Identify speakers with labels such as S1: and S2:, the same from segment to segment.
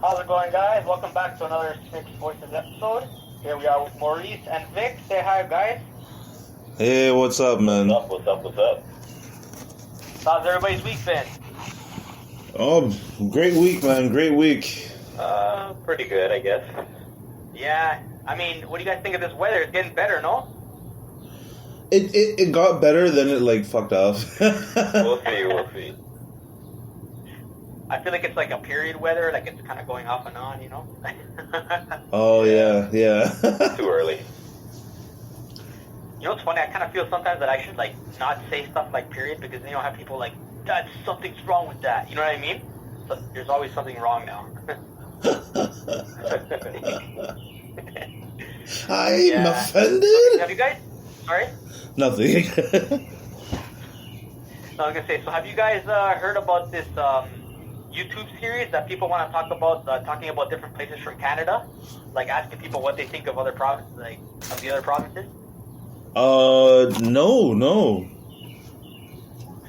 S1: How's it going, guys? Welcome back to another 6ixvoices episode. Here we are with Maurice and Vic. Say hi, guys.
S2: Hey, what's up, man?
S3: What's up?
S1: How's everybody's week been?
S2: Oh, great week, man. Great week.
S3: Pretty good, I guess.
S1: Yeah, I mean, what do you guys think of this weather? It's getting better, no?
S2: It got better, then it fucked off.
S3: We'll see.
S1: I feel like it's like a period weather, like it's kind of going off and on, you know?
S2: Oh yeah.
S3: Too early.
S1: You know what's funny? I kind of feel sometimes that I should not say stuff like period, because then you'll have people like, "Dad, something's wrong with that." You know what I mean? So there's always something wrong now.
S2: I'm offended.
S1: Have you guys? Sorry.
S2: Nothing.
S1: No, I was gonna say. So have you guys heard about this YouTube series that people want to talk about, talking about different places from Canada, like asking people what they think of other provinces, like of the other provinces?
S2: No.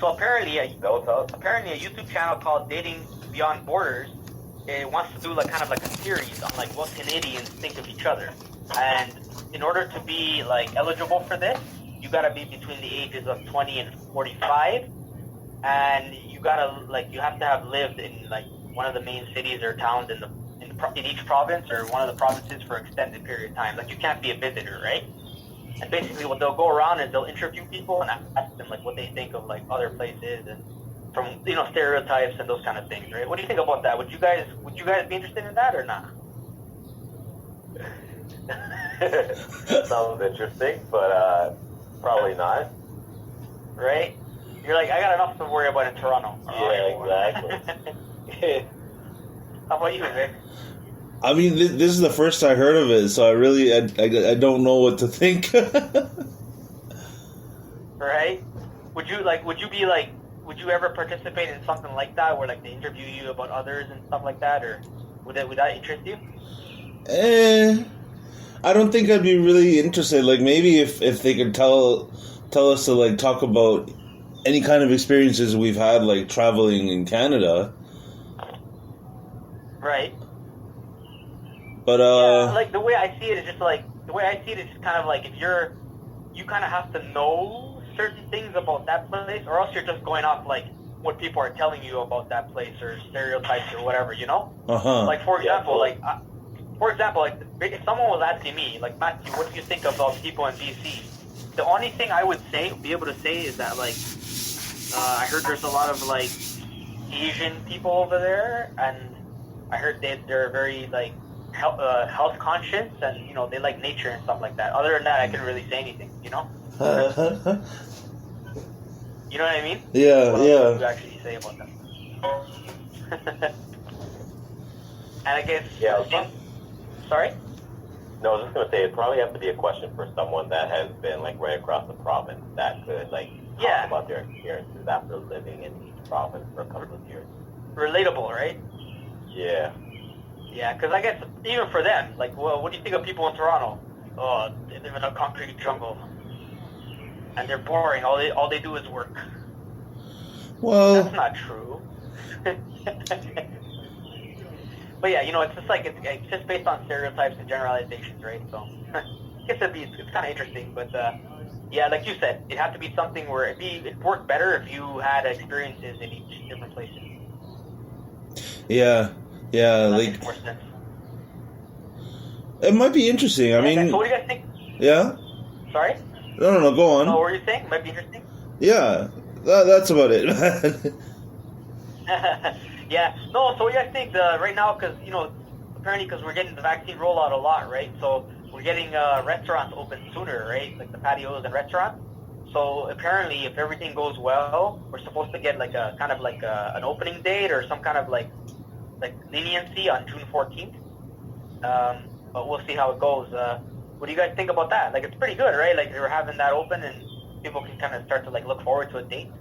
S1: So apparently a YouTube channel called Dating Beyond Borders, it wants to do kind of a series on what Canadians think of each other. And in order to be eligible for this, you gotta be between the ages of 20 and 45, and you have to have lived in one of the main cities or towns in each province or one of the provinces for an extended period of time. You can't be a visitor, right? And basically what they'll go around is they'll interview people and ask them what they think of other places and from stereotypes and those kind of things, right? What do you think about that? Would you guys be interested in that or not?
S3: Sounds interesting, but probably not.
S1: Right? You're I got enough to worry about in Toronto.
S3: Yeah, exactly.
S1: How about you, Vic?
S2: I mean, this is the first I heard of it, so I don't know what to think.
S1: Right? Would you ever participate in something like that, where they interview you about others and stuff like that, or would that interest you?
S2: I don't think I'd be really interested. Maybe if they could tell us to talk about any kind of experiences we've had traveling in Canada.
S1: Right.
S2: But
S1: yeah, the way I see it is just kind of if you kind of have to know certain things about that place, or else you're just going off what people are telling you about that place or stereotypes or whatever, you know? For example, if someone was asking me, Matthew, what do you think about people in BC? The only thing I would be able to say is that I heard there's a lot of Asian people over there, and I heard they're very health conscious, and they like nature and stuff like that. Other than that, I couldn't really say anything, you know? You know what I mean?
S2: Yeah,
S1: what else would you actually say about that? And I guess sorry?
S3: No, I was just gonna say it'd probably have to be a question for someone that has been right across the province that could talk about their experiences after living in each province for a couple of years. Relatable,
S1: right?
S3: Yeah.
S1: Yeah, because I guess even for them, well, what do you think of people in Toronto? Oh, they live in a concrete jungle, and they're boring. All they do is work.
S2: Well,
S1: that's not true. But yeah, it's just it's just based on stereotypes and generalizations, right? So I guess it's kind of interesting, but yeah, like you said, it'd have to be something where it'd work better if you had experiences in each different places.
S2: Yeah,
S1: that makes more sense.
S2: It might be interesting. I mean,
S1: so what do you guys think?
S2: Yeah.
S1: Sorry.
S2: No. Go on.
S1: Oh, what were you saying? It might be interesting.
S2: Yeah, that's about it.
S1: Yeah. No, so what do you guys think right now? Because, apparently because we're getting the vaccine rollout a lot, right? So we're getting restaurants open sooner, right? The patios and restaurants. So apparently if everything goes well, we're supposed to get an opening date or some kind of leniency on June 14th. But we'll see how it goes. What do you guys think about that? It's pretty good, right? We're having that open and people can kind of start to look forward to a date.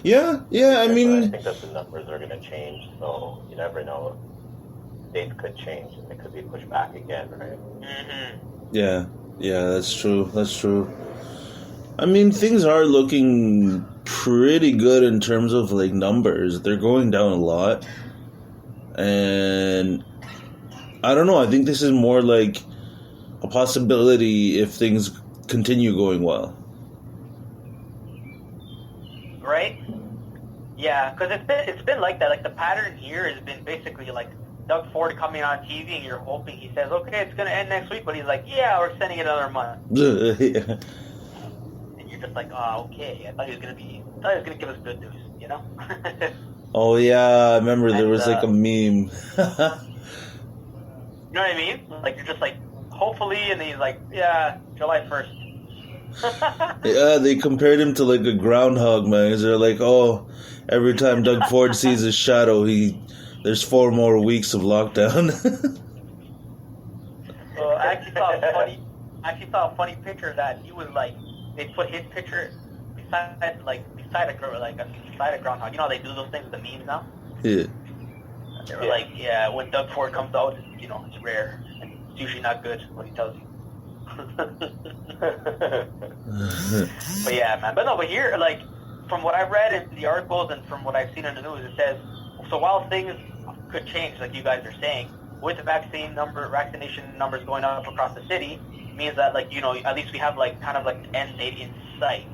S2: Yeah, I mean,
S3: I think that the numbers are going to change, so you never know. Dates could change and it could be pushed back again, right?
S1: Mm-hmm.
S2: Yeah, that's true. I mean, things are looking pretty good in terms of numbers. They're going down a lot, and And I don't know. I think this is more like a possibility if things continue going well.
S1: Right? Yeah, because it's been like that. Like the pattern here has been basically like Doug Ford coming on TV, and you're hoping he says, "Okay, it's gonna end next week," but he's like, "Yeah, we're extending it another month."
S2: Yeah.
S1: And you're just like, "Oh, okay. I thought he was gonna give us good news," you know?
S2: Oh yeah, I remember there was like a meme.
S1: You know what I mean? Like you're just like, hopefully, and he's like, "Yeah, July 1st."
S2: Yeah, they compared him to like a groundhog, man. 'Cause they're like, oh, every time Doug Ford sees his shadow, there's 4 more weeks of lockdown.
S1: So I actually saw a funny picture that he was like, they put his picture beside a groundhog. You know how they do those things with the memes now?
S2: Yeah.
S1: They were like, yeah, when Doug Ford comes out, it's rare. And it's usually not good what he tells you. But yeah, man. But here, like, from what I've read in the articles and from what I've seen in the news, it says, so while things could change, like you guys are saying, with the vaccination numbers going up across the city, means that, like, at least we have, like, kind of, like, an end date in sight.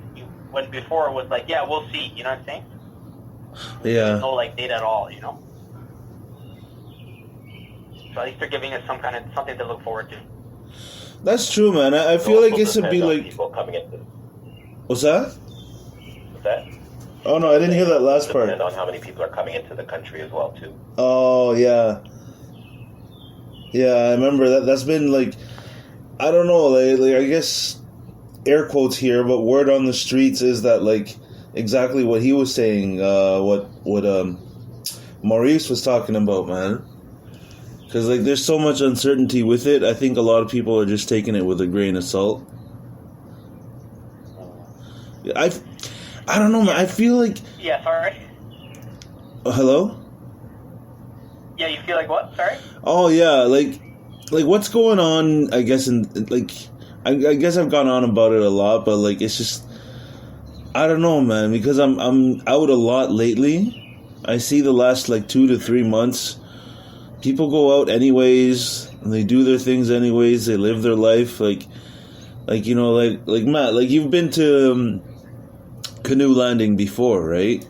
S1: When before it was like, yeah, we'll see, you know what I'm saying?
S2: Yeah.
S1: There's no, like, date at all, So at least they're giving us something to look forward to.
S2: That's true, man. I feel like it should be like...
S3: People coming into...
S2: What's that?
S3: What's that?
S2: Oh, no, I didn't hear that last part.
S3: Depend on how many people are coming into the country as well, too.
S2: Oh, yeah. Yeah, I remember that. That's been, like... I don't know, like I guess... Air quotes here, but word on the streets is that, like, exactly what he was saying, what Maurice was talking about, man. Because, like, there's so much uncertainty with it. I think a lot of people are just taking it with a grain of salt. I don't know, man. I feel like...
S1: Yeah, sorry.
S2: Hello?
S1: Yeah, you feel like what? Sorry?
S2: Oh, yeah, like what's going on, I guess, I guess I've gone on about it a lot, but, like, it's just... I don't know, man, because I'm out a lot lately. I see the last, like, 2 to 3 months... People go out anyways, and they do their things anyways, they live their life, like Matt, like you've been to Canoe Landing before, right?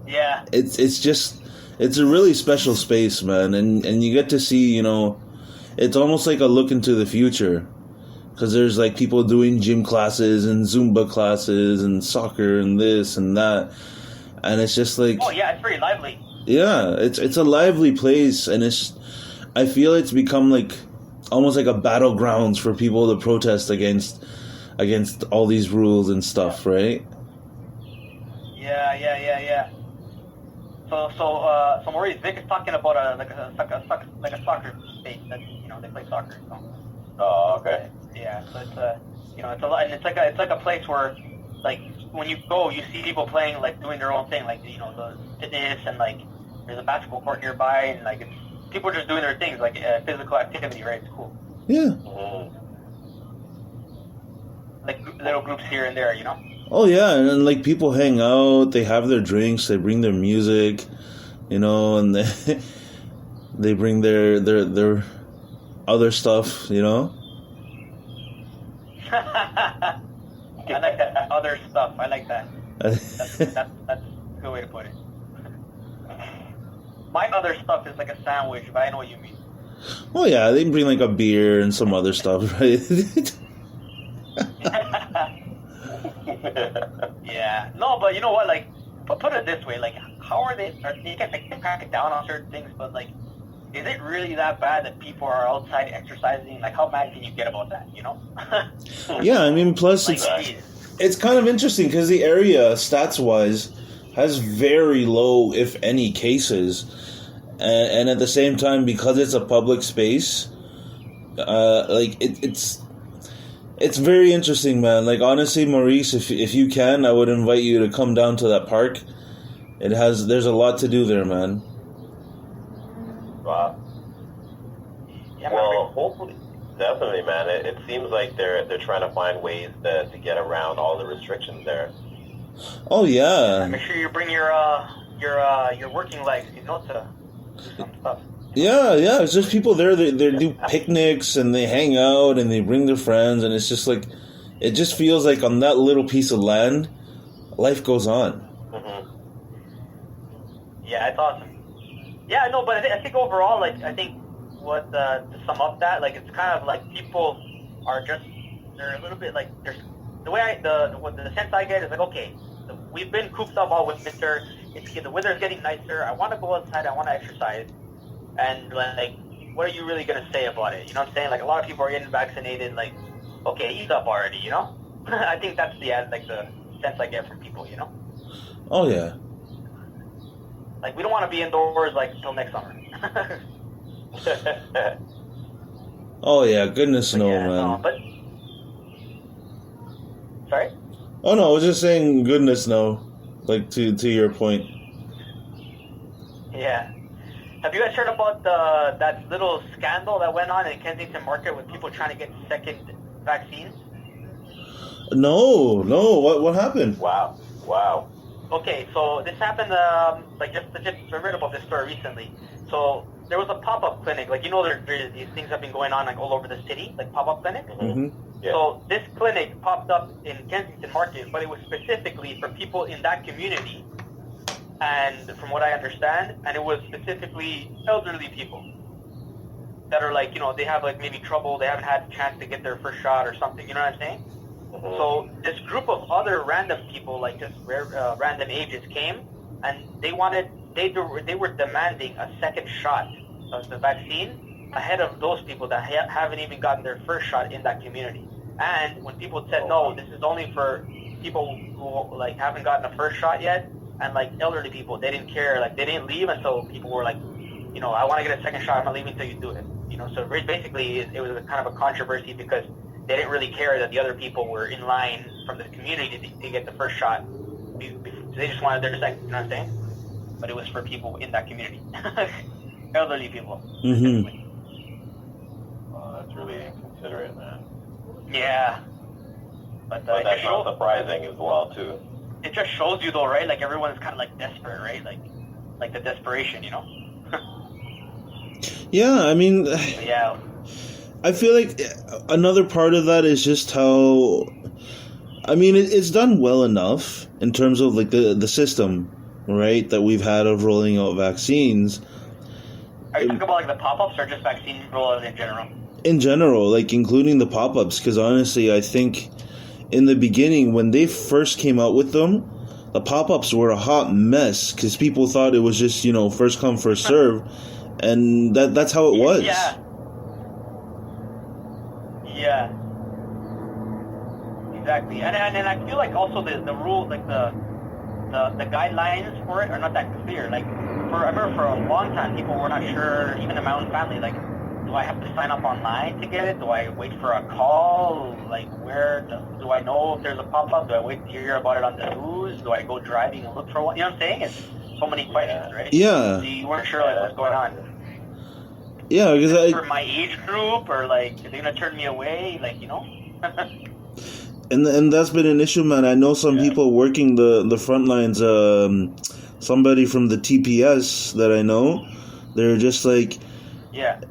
S1: Yeah.
S2: It's a really special space, man, and you get to see, it's almost like a look into the future, because there's, like, people doing gym classes and Zumba classes and soccer and this and that, and it's just like...
S1: Oh, yeah, it's very lively.
S2: Yeah, it's a lively place, and I feel it's become like almost like a battlegrounds for people to protest against all these rules and stuff, right?
S1: Yeah. So Maurice, Vic is talking about a soccer space that they play soccer. So.
S3: Oh, okay.
S1: Yeah, so it's a lot, and it's like a place where, like, when you go, you see people playing, like, doing their own thing, like, the fitness, and, like, there's a basketball court nearby, and, like, people are just doing their things, like, physical activity, right? It's cool.
S2: Yeah.
S1: Like, little groups here and there,
S2: Oh, yeah, and like, people hang out, they have their drinks, they bring their music, and they bring their other stuff,
S1: I like that. Other stuff. I like that. That's a good way to put it. My other stuff is like a sandwich, but I know what you mean.
S2: Oh yeah, they bring like a beer and some other stuff, right?
S1: Yeah. No, but you know what? Like, put it this way. Like, how are they? They can crack it down on certain things, but, like, is it really that bad that people are outside exercising? Like, how mad can you get about that,
S2: Yeah, I mean, plus
S1: like,
S2: it's kind of interesting because the area, stats-wise, has very low, if any, cases. And at the same time, because it's a public space, like, it's very interesting, man. Like, honestly, Maurice, if you can, I would invite you to come down to that park. There's a lot to do there, man.
S3: Wow.
S1: Yeah,
S3: well, hopefully, definitely, man. It seems like they're trying to find ways to get around all the restrictions there.
S2: Oh yeah.
S1: Make sure you bring your working legs, to
S3: do some stuff.
S2: Yeah, it's just people there. They do picnics and they hang out and they bring their friends, and it's just like, it just feels like on that little piece of land, life goes on.
S3: Mm-hmm.
S1: Yeah, it's awesome. Yeah, no, but I think overall, like, I think what to sum up that, like, it's kind of like people are just, they're a little bit like, there's the way the sense I get is like, okay, we've been cooped up all winter. The weather's getting nicer. I want to go outside. I want to exercise. And like, what are you really gonna say about it? You know what I'm saying? Like, a lot of people are getting vaccinated. Like, okay, ease up already. You know? I think that's the sense I get from people. You know?
S2: Oh yeah.
S1: Like, we don't want to be indoors like until next summer.
S2: Oh yeah, goodness no,
S1: yeah,
S2: man.
S1: No, but sorry.
S2: Oh no, I was just saying goodness no. Like to your point.
S1: Yeah. Have you guys heard about that little scandal that went on in Kensington Market with people trying to get second vaccines?
S2: No. What happened?
S3: Wow.
S1: Okay, so this happened, like, just read about this story recently. So there was a pop-up clinic, like, you know, there's these things have been going on, like, all over the city, like pop-up clinics.
S2: Mm-hmm.
S3: Yeah.
S1: So this clinic popped up in Kensington Market, but it was specifically for people in that community, and from what I understand, and it was specifically elderly people that are, like, you know, they have, like, maybe trouble, they haven't had a chance to get their first shot or something, you know what I'm saying?
S3: Mm-hmm.
S1: So this group of other random people, like just random ages, came, and they were demanding a second shot of the vaccine ahead of those people that haven't even gotten their first shot in that community. And when people said, no, this is only for people who, like, haven't gotten a first shot yet, and, like, elderly people, they didn't care, like, they didn't leave until people were like, you know, I want to get a second shot, I'm not leaving until you do it. You know, so basically it was a kind of a controversy because they didn't really care that the other people were in line from the community to get the first shot. They just wanted their second, you know what I'm saying? But it was for people in that community. Elderly people.
S2: Mm-hmm.
S3: Oh, that's really inconsiderate, man.
S1: Yeah. But
S3: that's not surprising as well, too.
S1: It just shows you, though, right? Like, everyone's kind of, like, desperate, right? Like the desperation, you know?
S2: Yeah, I mean...
S1: Yeah.
S2: I feel like another part of that is just how, I mean, it's done well enough in terms of, like, the system, right, that we've had of rolling out vaccines.
S1: Are you talking about, like, the pop-ups or just vaccine rollout in general?
S2: In general, like, including the pop-ups, because honestly, I think in the beginning, when they first came out with them, the pop-ups were a hot mess, because people thought it was just, you know, first come, first serve, and that's how it was.
S1: Yeah. Yeah, exactly, and I feel like also the rule, like the guidelines for it are not that clear. Like, I remember for a long time people were not sure, even in my own family, like, do I have to sign up online to get it? Do I wait for a call? Like, where do I know if there's a pop-up? Do I wait to hear about it on the news? Do I go driving and look for one? You know what I'm saying? It's so many questions, right?
S2: Yeah.
S1: So you weren't sure, like, what's going on.
S2: Yeah, because
S1: for my age group, or, like, are they gonna turn me away? Like, you know.
S2: and that's been an issue, man. I know some people working the front lines. Somebody from the TPS that I know, they're just like,
S1: yeah.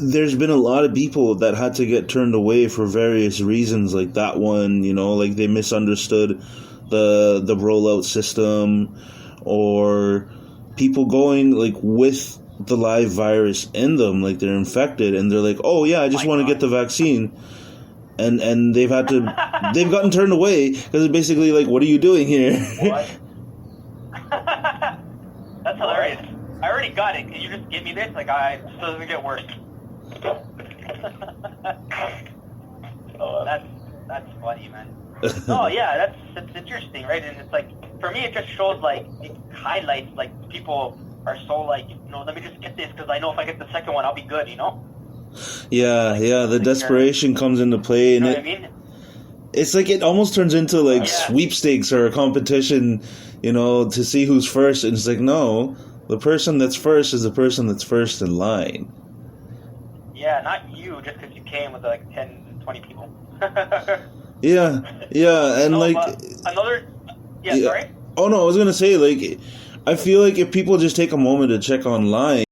S2: There's been a lot of people that had to get turned away for various reasons, like that one. You know, like they misunderstood the rollout system, or people going like with the live virus in them, like they're infected and they're like, oh yeah, I just want to get the vaccine, and they've gotten turned away because it's basically like, what are you doing here?
S1: What? That's hilarious. I already got it. Can you just give me this? Like, so it doesn't get worse. Oh, that's funny, man. Oh yeah, that's interesting, right? And it's like, for me, it just shows, like, it highlights, like, people are so, like, you know, let me just get this because I know if I get the second one, I'll be good, you know?
S2: Yeah, the desperation comes into play, and
S1: you know what I mean?
S2: It's like it almost turns into like sweepstakes or a competition, you know, to see who's first. And it's like, no, the person that's first is the person that's first in line.
S1: Yeah, not you, just because you came with like 10, 20 people.
S2: Yeah, and
S1: no,
S2: like
S1: another. Yeah, sorry.
S2: Oh no, I was gonna say, like, I feel like if people just take a moment to check online.